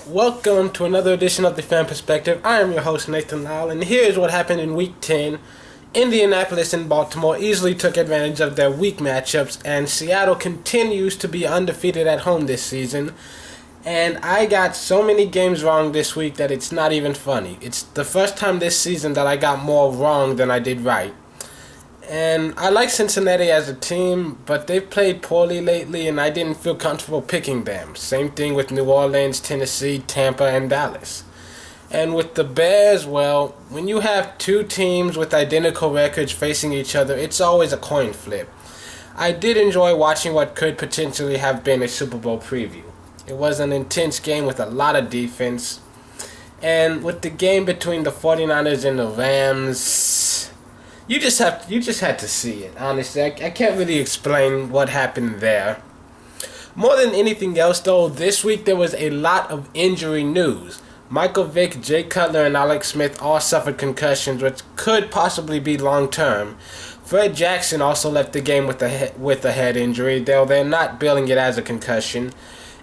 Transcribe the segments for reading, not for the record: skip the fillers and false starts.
Welcome to another edition of the Fan Perspective. I am your host, Nathan Lyle, and here's what happened in Week 10. Indianapolis and Baltimore easily took advantage of their weak matchups, and Seattle continues to be undefeated at home this season. And I got so many games wrong this week that it's not even funny. It's the first time this season that I got more wrong than I did right. And I like Cincinnati as a team, but they've played poorly lately, and I didn't feel comfortable picking them. Same thing with New Orleans, Tennessee, Tampa, and Dallas. And with the Bears, well, when you have two teams with identical records facing each other, it's always a coin flip. I did enjoy watching what could potentially have been a Super Bowl preview. It was an intense game with a lot of defense. And with the game between the 49ers and the Rams, You just had to see it, honestly. I can't really explain what happened there. More than anything else, though, this week there was a lot of injury news. Michael Vick, Cutler, and Alex Smith all suffered concussions, which could possibly be long-term. Fred Jackson also left the game with a head injury, though they're not billing it as a concussion.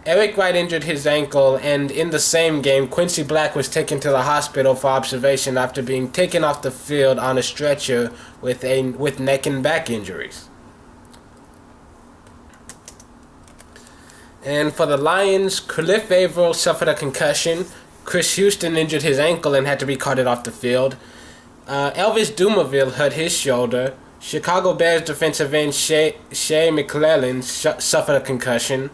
Wright injured his ankle, and in the same game, Quincy Black was taken to the hospital for observation after being taken off the field on a stretcher with neck and back injuries. And for the Lions, Avril suffered a concussion. Chris Houston injured his ankle and had to be carted off the field. Elvis Dumervil hurt his shoulder. Chicago Bears defensive end Shea McClellin suffered a concussion.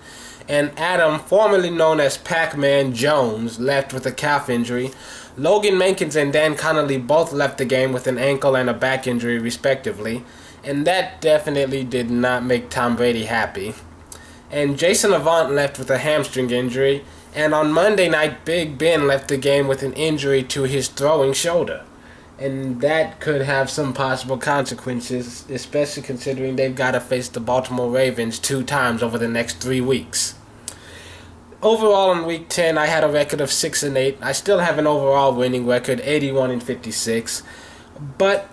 And Adam, formerly known as Pacman Jones, left with a calf injury. Logan, Mankins, and Connolly both left the game with an ankle and a back injury, respectively. And that definitely did not make Tom Brady happy. And Jason Avant left with a hamstring injury. And on Monday night, Big Ben left the game with an injury to his throwing shoulder. And that could have some possible consequences, especially considering they've got to face the Baltimore Ravens 2 times over the next 3 weeks. Overall, in Week 10, I had a record of 6-8. I still have an overall winning record, 81-56. But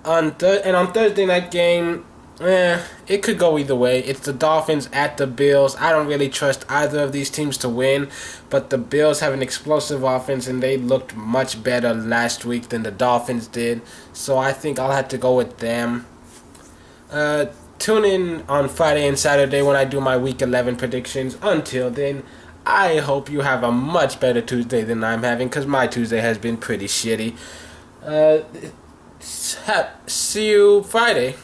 on Thursday night game, it could go either way. It's the Dolphins at the Bills. I don't really trust either of these teams to win, but the Bills have an explosive offense, and they looked much better last week than the Dolphins did, so I think I'll have to go with them. Tune in on Friday and Saturday when I do my Week 11 predictions. Until then, I hope you have a much better Tuesday than I'm having, because my Tuesday has been pretty shitty. See you Friday.